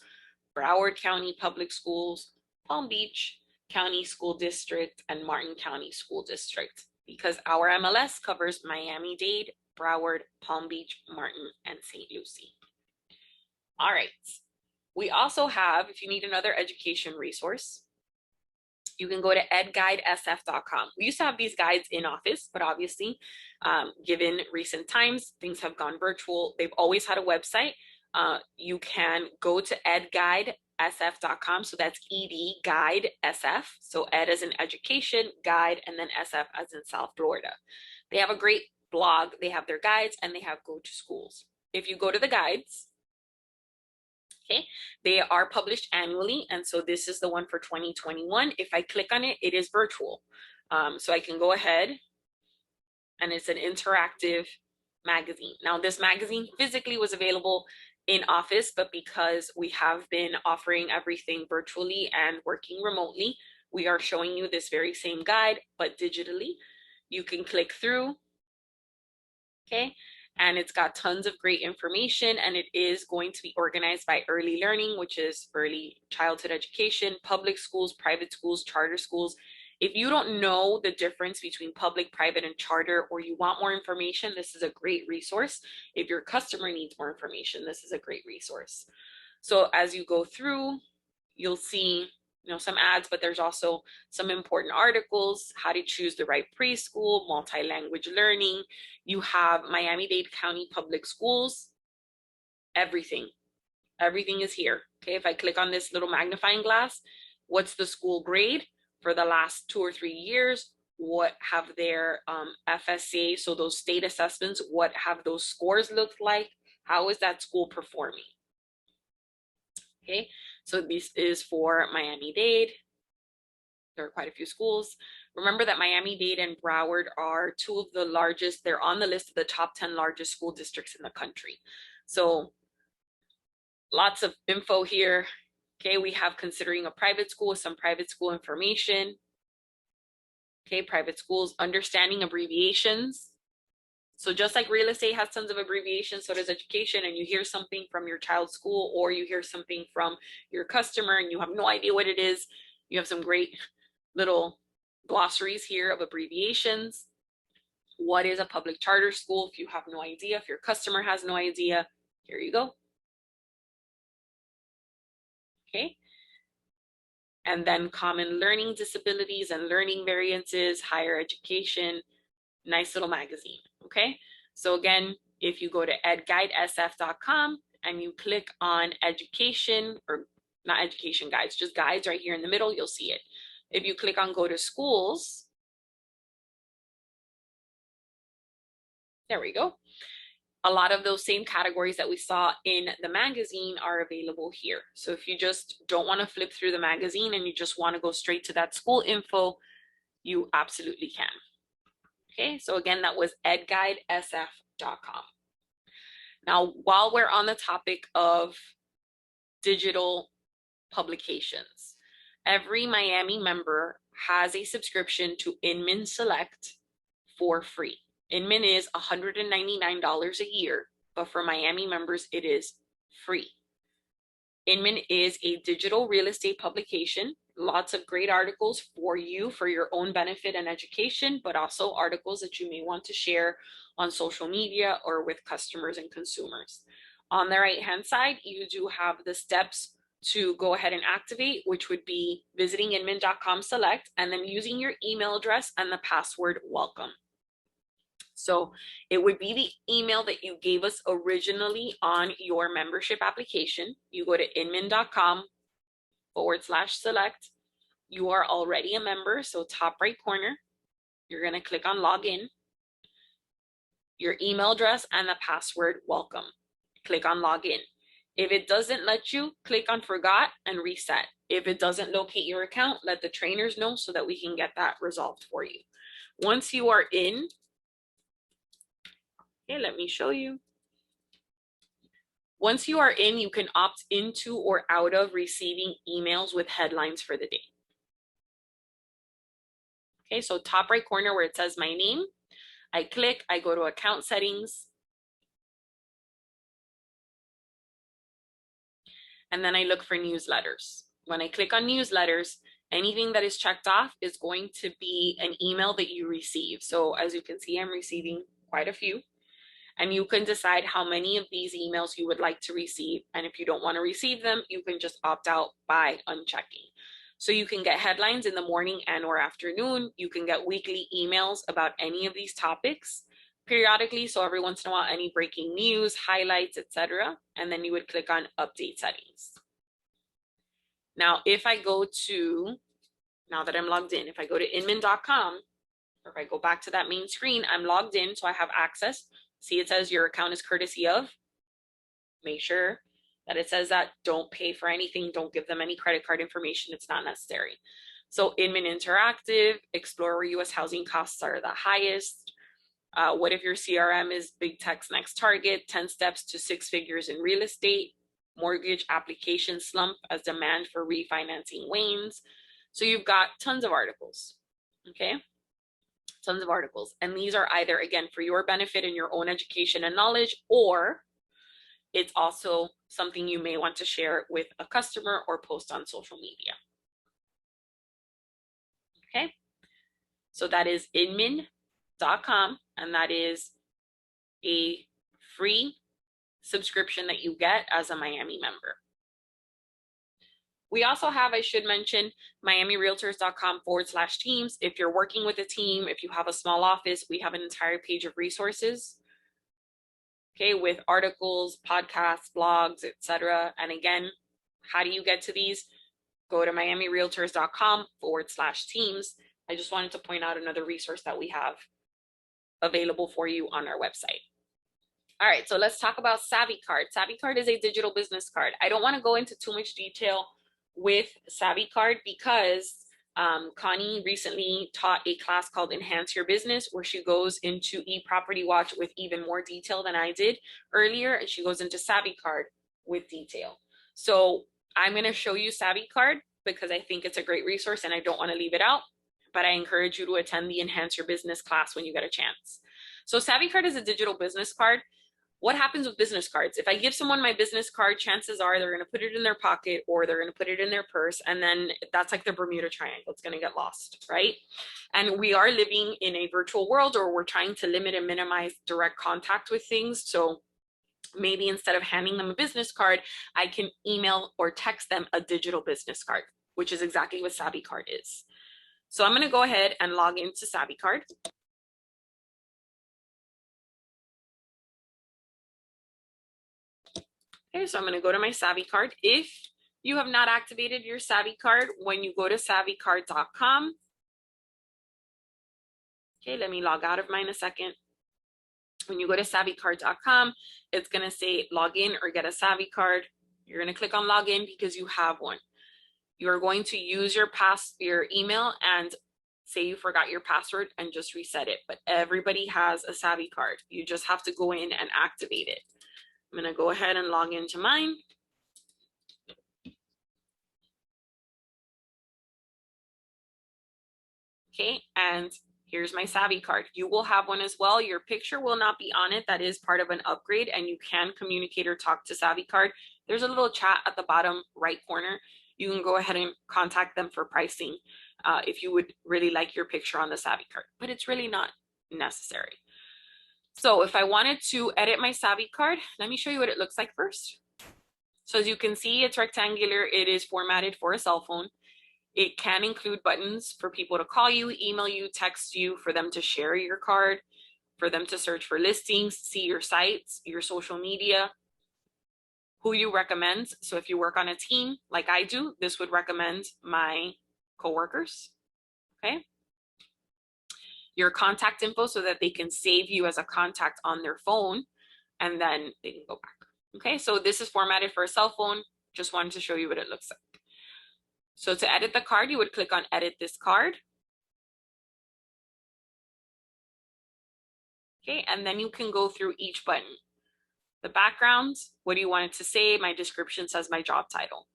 Speaker 1: Broward County Public Schools, Palm Beach County School District, and Martin County School District, because our MLS covers Miami-Dade, Broward, Palm Beach, Martin, and St. Lucie. All right. We also have, if you need another education resource, you can go to edguidesf.com. We used to have these guides in office, but obviously, given recent times, things have gone virtual. They've always had a website. You can go to edguidesf.com. So that's ED Guide SF. So ed as in education, guide, and then SF as in South Florida. They have a great blog. They have their guides and they have go to schools. If you go to the guides, okay, they are published annually, and so this is the one for 2021. If I click on it, it is virtual. So I can go ahead, and it's an interactive magazine. Now, this magazine physically was available in office, but because we have been offering everything virtually and working remotely, we are showing you this very same guide, but digitally. You can click through, okay? And it's got tons of great information, and it is going to be organized by early learning, which is early childhood education, public schools, private schools, charter schools. If you don't know the difference between public, private, and charter, or you want more information, this is a great resource. If your customer needs more information, this is a great resource. So as you go through, you'll see some ads, but there's also some important articles, how to choose the right preschool, multi-language learning. You have Miami-Dade County Public Schools, everything is here. Okay, if I click on this little magnifying glass, what's the school grade for the last 2 or 3 years? What have their FSA, so those state assessments, what have those scores looked like? How is that school performing? Okay, so this is for Miami-Dade. There are quite a few schools. Remember that Miami-Dade and Broward are two of the largest, they're on the list of the top 10 largest school districts in the country. So lots of info here. Okay, we have considering a private school with some private school information. Okay, private schools, understanding abbreviations. So just like real estate has tons of abbreviations, so does education, and you hear something from your child's school or you hear something from your customer and you have no idea what it is, you have some great little glossaries here of abbreviations. What is a public charter school? If you have no idea, if your customer has no idea, here you go. Okay. And then common learning disabilities and learning variances, higher education, nice little magazine. Okay. So again, if you go to edguidesf.com and you click on education, or not education guides, just guides right here in the middle, you'll see it. If you click on go to schools, there we go. A lot of those same categories that we saw in the magazine are available here. So if you just don't want to flip through the magazine and you just want to go straight to that school info, you absolutely can. Okay, so again, that was edguidesf.com. Now, while we're on the topic of digital publications, every Miami member has a subscription to Inman Select for free. Inman is $199 a year, but for Miami members, it is free. Inman is a digital real estate publication. Lots of great articles for you for your own benefit and education, but also articles that you may want to share on social media or with customers and consumers. On the right-hand side, you do have the steps to go ahead and activate, which would be visiting inman.com select and then using your email address and the password welcome. So it would be the email that you gave us originally on your membership application. You go to inman.com/select. You are already a member, so top right corner, you're going to click on login. Your email address and the password welcome. Click on login. If it doesn't let you, click on forgot and reset. If it doesn't locate your account, let the trainers know so that we can get that resolved for you. Once you are in, okay, let me show you. Once you are in, you can opt into or out of receiving emails with headlines for the day. Okay, so top right corner where it says my name, I click, I go to account settings, and then I look for newsletters. When I click on newsletters, anything that is checked off is going to be an email that you receive. So as you can see, I'm receiving quite a few. And you can decide how many of these emails you would like to receive. And if you don't want to receive them, you can just opt out by unchecking. So you can get headlines in the morning and or afternoon. You can get weekly emails about any of these topics periodically. So every once in a while, any breaking news, highlights, etc. And then you would click on update settings. Now, if I go to, now that I'm logged in, if I go to inman.com, or if I go back to that main screen, I'm logged in, so I have access. See, it says your account is courtesy of. Make sure that it says that. Don't pay for anything. Don't give them any credit card information. It's not necessary. So Inman Interactive, explore where U.S. housing costs are the highest. What if your CRM is big tech's next target, 10 steps to 6 figures in real estate, mortgage application slump as demand for refinancing wanes. So you've got tons of articles, okay? Tons of articles. And these are either, again, for your benefit and your own education and knowledge, or it's also something you may want to share with a customer or post on social media. Okay, so that is inman.com, and that is a free subscription that you get as a Miami member. We also have, I should mention, miamirealtors.com/teams. If you're working with a team, if you have a small office, we have an entire page of resources, okay, with articles, podcasts, blogs, etc. And again, how do you get to these? Go to miamirealtors.com/teams. I just wanted to point out another resource that we have available for you on our website. All right, so let's talk about Savvy Card. Savvy Card is a digital business card. I don't want to go into too much detail with Savvy Card because Connie recently taught a class called Enhance Your Business, where she goes into eProperty Watch with even more detail than I did earlier, and she goes into Savvy Card with detail. So I'm going to show you Savvy Card because I think it's a great resource and I don't want to leave it out, but I encourage you to attend the Enhance Your Business class when you get a chance. So Savvy Card is a digital business card. What happens with business cards? If I give someone my business card, chances are they're going to put it in their pocket or they're going to put it in their purse, and then that's like the Bermuda Triangle. It's going to get lost, right? And we are living in a virtual world, or we're trying to limit and minimize direct contact with things. So maybe instead of handing them a business card, I can email or text them a digital business card, which is exactly what Savvy Card is. So I'm going to go ahead and log into Savvy Card. Okay, so I'm going to go to my Savvy Card. If you have not activated your Savvy Card, when you go to savvycard.com, okay, let me log out of mine a second. When you go to savvycard.com, it's going to say log in or get a Savvy Card. You're going to click on login because you have one. You're going to use your email and say you forgot your password and just reset it. But everybody has a Savvy Card. You just have to go in and activate it. I'm going to go ahead and log into mine. Okay, and here's my Savvy Card. You will have one as well. Your picture will not be on it. That is part of an upgrade, and you can communicate or talk to Savvy Card. There's a little chat at the bottom right corner. You can go ahead and contact them for pricing if you would really like your picture on the Savvy Card, but it's really not necessary. So if I wanted to edit my Savvy Card, let me show you what it looks like first. So as you can see, it's rectangular. It is formatted for a cell phone. It can include buttons for people to call you, email you, text you, for them to share your card, for them to search for listings, see your sites, your social media, who you recommend. So if you work on a team like I do, this would recommend my coworkers, okay? Your contact info so that they can save you as a contact on their phone and then they can go back. Okay, so this is formatted for a cell phone. Just wanted to show you what it looks like. So to edit the card, you would click on edit this card. Okay, and then you can go through each button. The background, what do you want it to say? My description says my job title.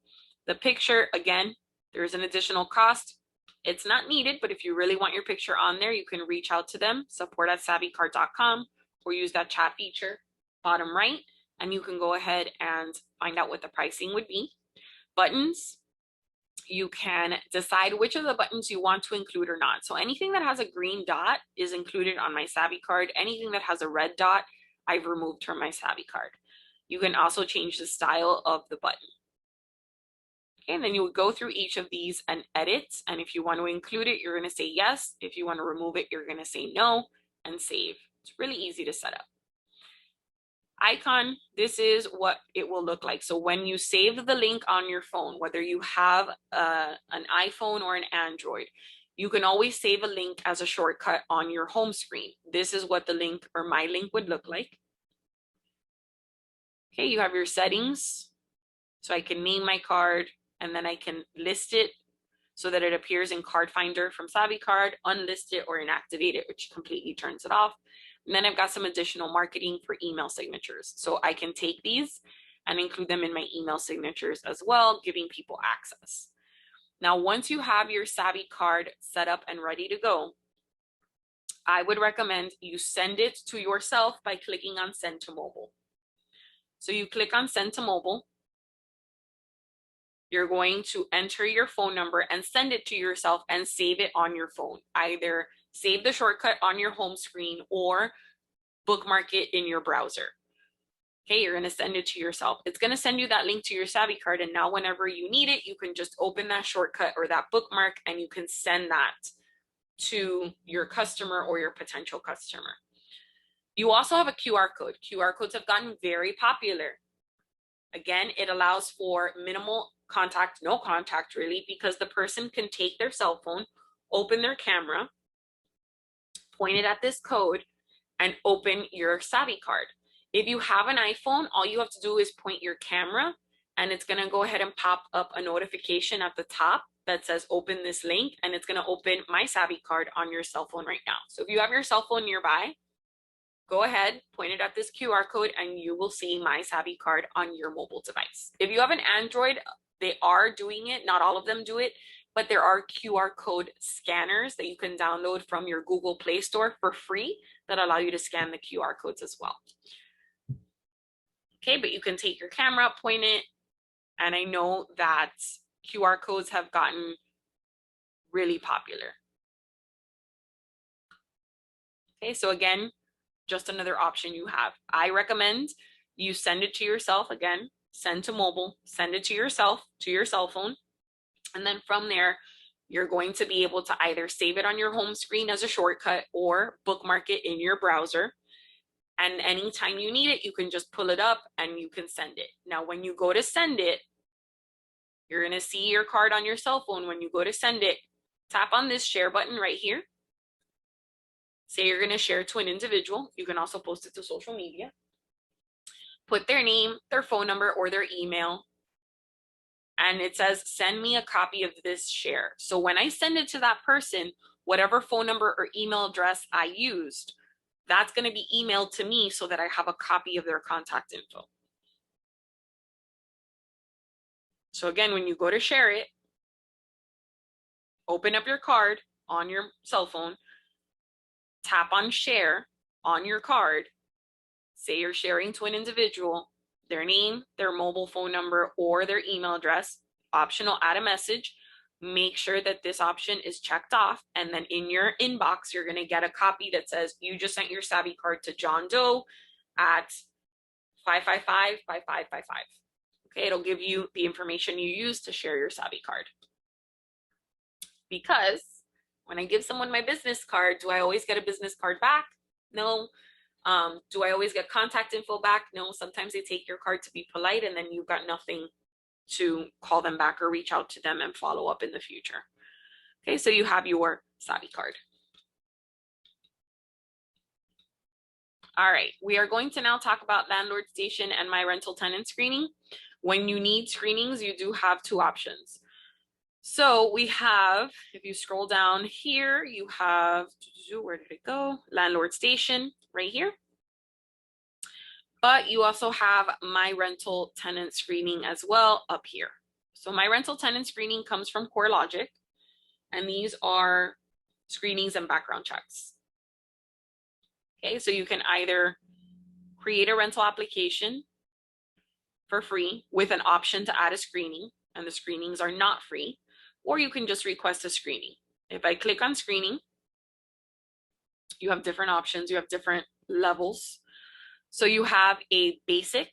Speaker 1: The picture, again, there's an additional cost. It's not needed, but if you really want your picture on there, you can reach out to them, support@savvycard.com, or use that chat feature, bottom right, and you can go ahead and find out what the pricing would be. Buttons, you can decide which of the buttons you want to include or not. So anything that has a green dot is included on my Savvy Card. Anything that has a red dot, I've removed from my Savvy Card. You can also change the style of the button. Okay, and then you would go through each of these and edit. And if you want to include it, you're going to say yes. If you want to remove it, you're going to say no and save. It's really easy to set up. Icon, this is what it will look like. So when you save the link on your phone, whether you have an iPhone or an Android, you can always save a link as a shortcut on your home screen. This is what the link or my link would look like. Okay, you have your settings. So I can name my card and then I can list it so that it appears in Card Finder from Savvy Card, unlist it or inactivate it, which completely turns it off. And then I've got some additional marketing for email signatures. So I can take these and include them in my email signatures as well, giving people access. Now, once you have your Savvy card set up and ready to go, I would recommend you send it to yourself by clicking on Send to Mobile. So you click on Send to Mobile. You're going to enter your phone number and send it to yourself and save it on your phone. Either save the shortcut on your home screen or bookmark it in your browser. Okay, you're gonna send it to yourself. It's gonna send you that link to your Savvy card, and now whenever you need it, you can just open that shortcut or that bookmark and you can send that to your customer or your potential customer. You also have a QR code. QR codes have gotten very popular. Again, it allows for minimal contact, no contact really, because the person can take their cell phone, open their camera, point it at this code, and open your Savvy card. If you have an iPhone, all you have to do is point your camera and it's gonna go ahead and pop up a notification at the top that says open this link, and it's gonna open my Savvy card on your cell phone right now. So if you have your cell phone nearby, go ahead, point it at this QR code and you will see my Savvy card on your mobile device. If you have an Android, they are doing it, not all of them do it, but there are QR code scanners that you can download from your Google Play Store for free that allow you to scan the QR codes as well. Okay, but you can take your camera, point it, and I know that QR codes have gotten really popular. Okay, so again, just another option you have. I recommend you send it to yourself. Again, send to mobile, send it to yourself, to your cell phone. And then from there, you're going to be able to either save it on your home screen as a shortcut or bookmark it in your browser. And anytime you need it, you can just pull it up and you can send it. Now, when you go to send it, you're gonna see your card on your cell phone. When you go to send it, tap on this share button right here. Say you're gonna share to an individual. You can also post it to social media. Put their name, their phone number, or their email. And it says, send me a copy of this share. So when I send it to that person, whatever phone number or email address I used, that's going to be emailed to me so that I have a copy of their contact info. So again, when you go to share it, open up your card on your cell phone, tap on share on your card, say you're sharing to an individual, their name, their mobile phone number, or their email address, optional add a message. Make sure that this option is checked off, and then in your inbox, you're gonna get a copy that says you just sent your Savvy card to John Doe at 555-5555. Okay, it'll give you the information you use to share your Savvy card. Because when I give someone my business card, do I always get a business card back? No. Do I always get contact info back? No. Sometimes they take your card to be polite and then you've got nothing to call them back or reach out to them and follow up in the future. Okay, so you have your Savvy card. All right, we are going to now talk about landlord station and my rental tenant screening. When you need screenings, you do have two options. So we have, if you scroll down here, you have, where did it go? Landlord station right here. But you also have my rental tenant screening as well up here. So my rental tenant screening comes from CoreLogic, and these are screenings and background checks. Okay, so you can either create a rental application for free with an option to add a screening, and the screenings are not free, or you can just request a screening. If I click on screening, you have different options, you have different levels. So you have a basic,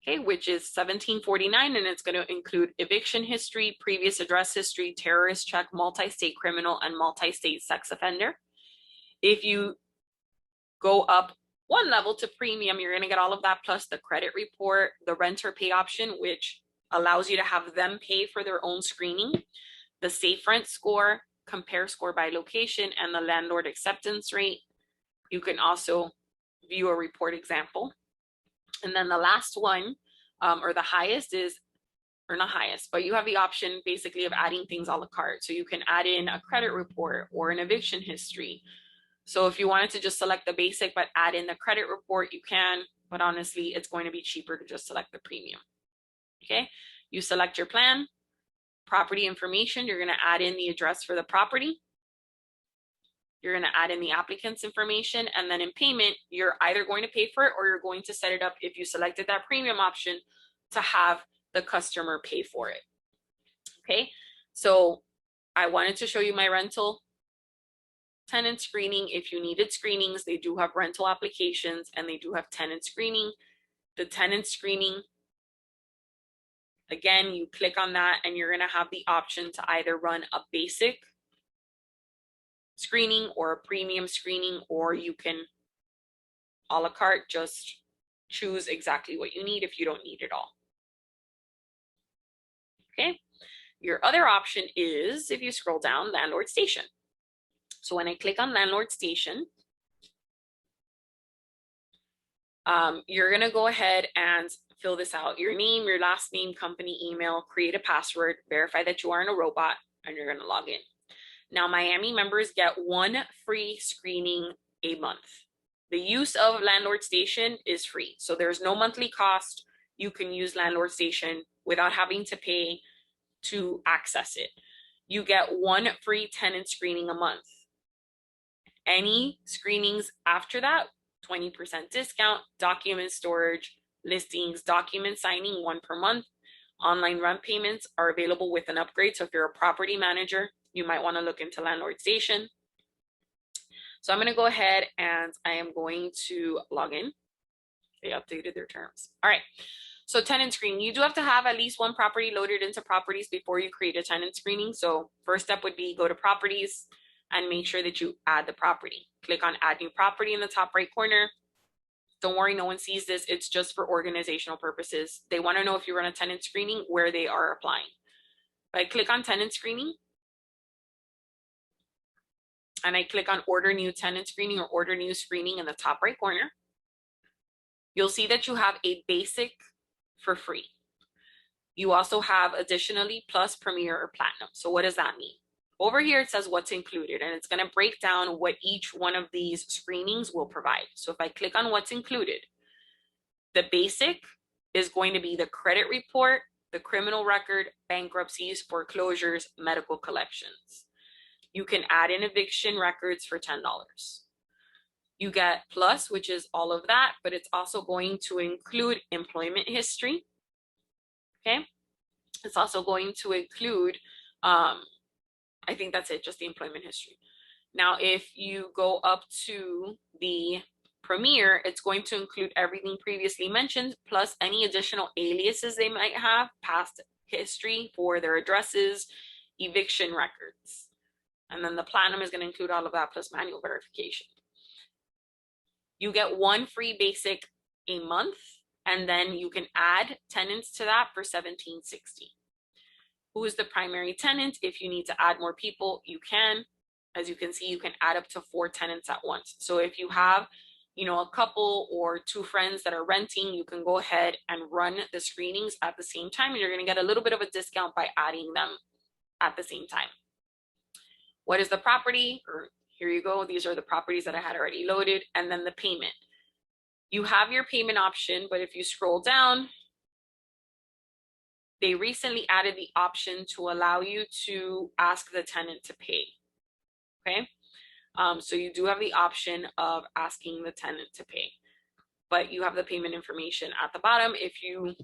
Speaker 1: okay, which is $17.49, and it's going to include eviction history, previous address history, terrorist check, multi-state criminal, and multi-state sex offender. If you go up one level to premium, you're going to get all of that plus the credit report, the renter pay option, which allows you to have them pay for their own screening, the safe rent score, compare score by location, and the landlord acceptance rate. You can also view a report example. And then the last one, or the highest is, or not highest, but you have the option basically of adding things a la carte. So you can add in a credit report or an eviction history, So if you wanted to just select the basic but add in the credit report, you can, but honestly, it's going to be cheaper to just select the premium. Okay, you select your plan, property information, you're going to add in the address for the property. You're going to add in the applicant's information, and then in payment, you're either going to pay for it or you're going to set it up, if you selected that premium option, to have the customer pay for it. Okay, so I wanted to show you my rental tenant screening. If you needed screenings, they do have rental applications and they do have tenant screening. The tenant screening, again, you click on that and you're going to have the option to either run a basic screening or a premium screening, or you can a la carte just choose exactly what you need if you don't need it all. Okay, your other option is, if you scroll down, landlord station. So when I click on landlord station, you're gonna go ahead and fill this out: your name, your last name, company email, create a password, verify that you aren't a robot, and you're gonna log in. Now, Miami members get 1 free screening a month. The use of landlord station is free, so there's no monthly cost. You can use landlord station without having to pay to access it. You get 1 free tenant screening a month. Any screenings after that, 20% discount, document storage, listings, document signing, 1 per month. Online rent payments are available with an upgrade. So if you're a property manager, you might want to look into landlord station. So I'm going to go ahead and I am going to log in. They updated their terms. All right. So tenant screening, you do have to have at least 1 property loaded into properties before you create a tenant screening. So first step would be go to properties and make sure that you add the property. Click on add new property in the top right corner. Don't worry, no one sees this. It's just for organizational purposes. They want to know if you run a tenant screening where they are applying. If I click on tenant screening and I click on order new tenant screening or order new screening in the top right corner, you'll see that you have a basic for free. You also have additionally plus, premier, or platinum. So what does that mean? Over here, it says what's included, and it's going to break down what each one of these screenings will provide. So if I click on what's included, the basic is going to be the credit report, the criminal record, bankruptcies, foreclosures, medical collections. You can add in eviction records for $10. You get plus, which is all of that, but it's also going to include employment history. Okay. It's also going to include, I think that's it, just the employment history. Now, if you go up to the premier, it's going to include everything previously mentioned, plus any additional aliases they might have, past history for their addresses, eviction records. And then the platinum is going to include all of that plus manual verification. You get 1 free basic a month, and then you can add tenants to that for $17.60. Who is the primary tenant? If you need to add more people, you can. As you can see, you can add up to 4 tenants at once. So if you have, a couple or 2 friends that are renting, you can go ahead and run the screenings at the same time, and you're going to get a little bit of a discount by adding them at the same time. What is the property? Or here you go. These are the properties that I had already loaded, and then the payment. You have your payment option, but if you scroll down, they recently added the option to allow you to ask the tenant to pay. Okay, so you do have the option of asking the tenant to pay, but you have the payment information at the bottom. If you,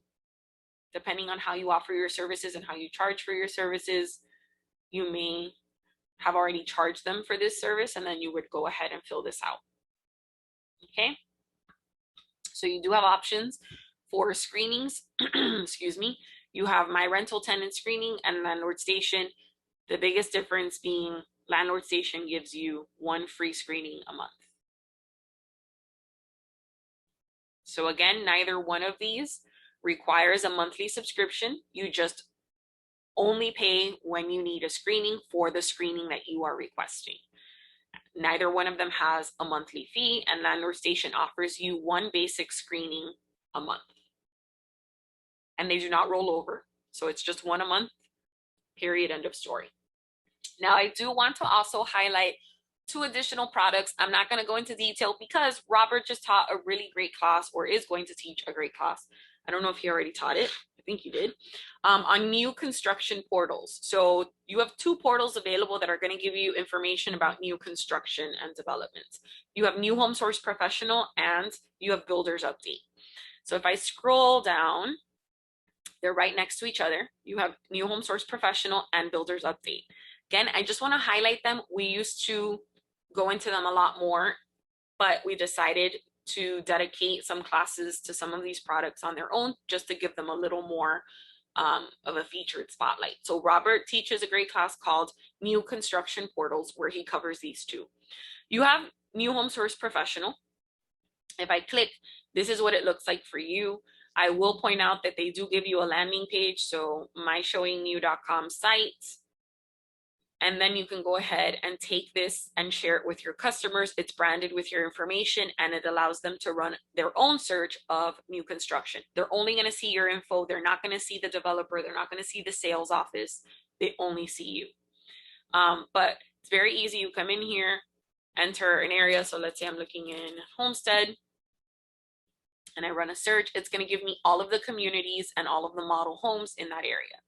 Speaker 1: depending on how you offer your services and how you charge for your services, you may have already charged them for this service, and then you would go ahead and fill this out. Okay, so you do have options for screenings. Excuse me. You have my rental tenant screening and landlord station. The biggest difference being landlord station gives you 1 free screening a month. So again, neither one of these requires a monthly subscription. You just only pay when you need a screening for the screening that you are requesting. Neither one of them has a monthly fee, and landlord station offers you 1 basic screening a month. And they do not roll over. So it's just 1 a month, period, end of story. Now, I do want to also highlight 2 additional products. I'm not going to go into detail because Robert just taught a really great class, or is going to teach a great class. I don't know if he already taught it. I think he did. On new construction portals. So you have 2 portals available that are going to give you information about new construction and developments. You have New Home Source Professional and you have Builders Update. So if I scroll down, they're right next to each other. You have New Home Source Professional and Builders Update. Again, I just want to highlight them. We used to go into them a lot more, but we decided to dedicate some classes to some of these products on their own, just to give them a little more of a featured spotlight. So Robert teaches a great class called New Construction Portals, where he covers these 2. You have New Home Source Professional. If I click, this is what it looks like for you. I will point out that they do give you a landing page, so myshowingyou.com site. And then you can go ahead and take this and share it with your customers. It's branded with your information and it allows them to run their own search of new construction. They're only going to see your info. They're not going to see the developer. They're not going to see the sales office. They only see you. But it's very easy. You come in here, enter an area. So let's say I'm looking in Homestead and I run a search. It's going to give me all of the communities and all of the model homes in that area.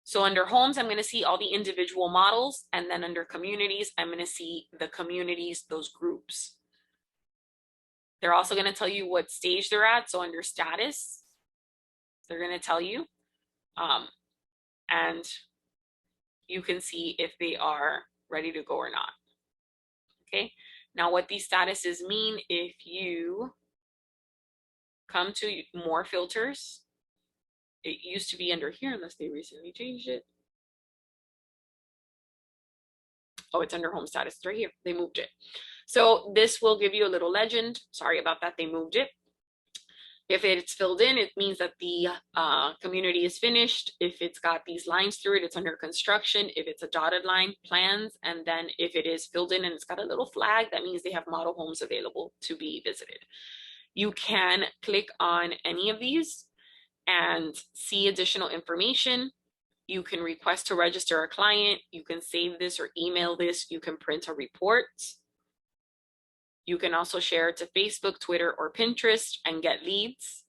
Speaker 1: So under homes, I'm going to see all the individual models, and then under communities, I'm going to see the communities, those groups. They're also going to tell you what stage they're at. So under status, they're going to tell you, and you can see if they are ready to go or not. Okay. Now what these statuses mean, if you come to more filters, it used to be under here unless they recently changed it. Oh, it's under home status. It's right here. They moved it. So this will give you a little legend. Sorry about that. They moved it. If it's filled in, it means that the community is finished. If it's got these lines through it, it's under construction. If it's a dotted line, plans. And then if it is filled in and it's got a little flag, that means they have model homes available to be visited. You can click on any of these and see additional information. You can request to register a client. You can save this or email this. You can print a report. You can also share it to Facebook, Twitter, or Pinterest and get leads.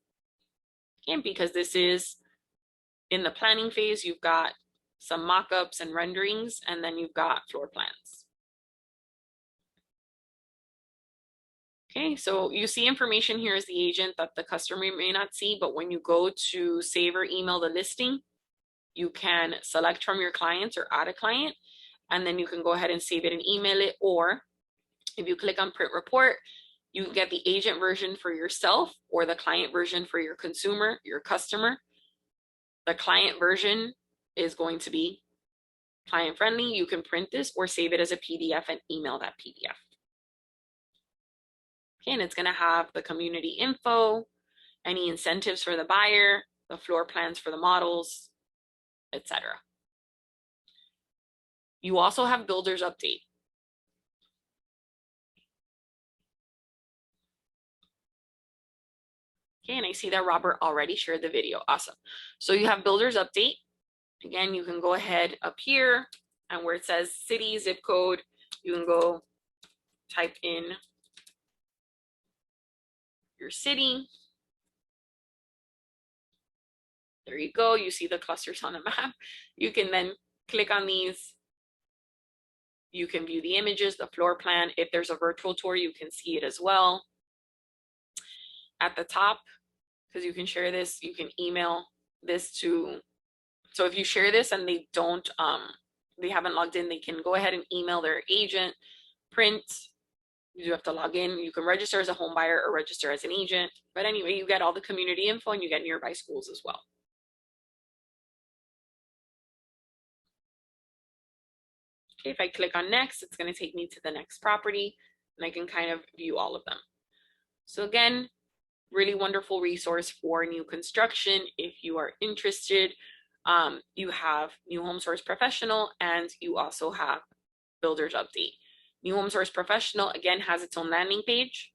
Speaker 1: And because this is in the planning phase, you've got some mock-ups and renderings, and then you've got floor plans. Okay, so you see information here as the agent that the customer may not see, but when you go to save or email the listing, you can select from your clients or add a client, and then you can go ahead and save it and email it. Or if you click on print report, you get the agent version for yourself or the client version for your consumer, your customer. The client version is going to be client friendly. You can print this or save it as a PDF and email that PDF. Okay, and it's going to have the community info, any incentives for the buyer, the floor plans for the models, etc. You also have Builders Update. Okay, and I see that Robert already shared the video. Awesome. So you have Builders Update. Again, you can go ahead up here and where it says city, zip code, you can go type in your city. There you go. You see the clusters on the map. You can then click on these. You can view the images, the floor plan. If there's a virtual tour, you can see it as well. At the top, because you can share this, you can email this to, so if you share this and they don't, they haven't logged in, they can go ahead and email their agent, print. You do have to log in. You can register as a home buyer or register as an agent. But anyway, you get all the community info and you get nearby schools as well. Okay, if I click on next, it's going to take me to the next property and I can kind of view all of them. So again, really wonderful resource for new construction. If you are interested, you have New Home Source Professional and you also have Builders Update. New Home Source Professional, again, has its own landing page.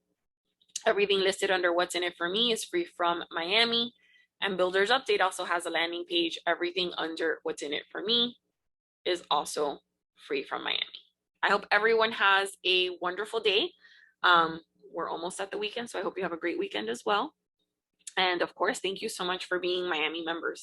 Speaker 1: Everything listed under What's in It for Me is free from Miami. And Builders Update also has a landing page. Everything under What's in It for Me is also free from Miami. I hope everyone has a wonderful day. Um, we're almost at the weekend, so I hope you have a great weekend as well. And of course, thank you so much for being Miami members.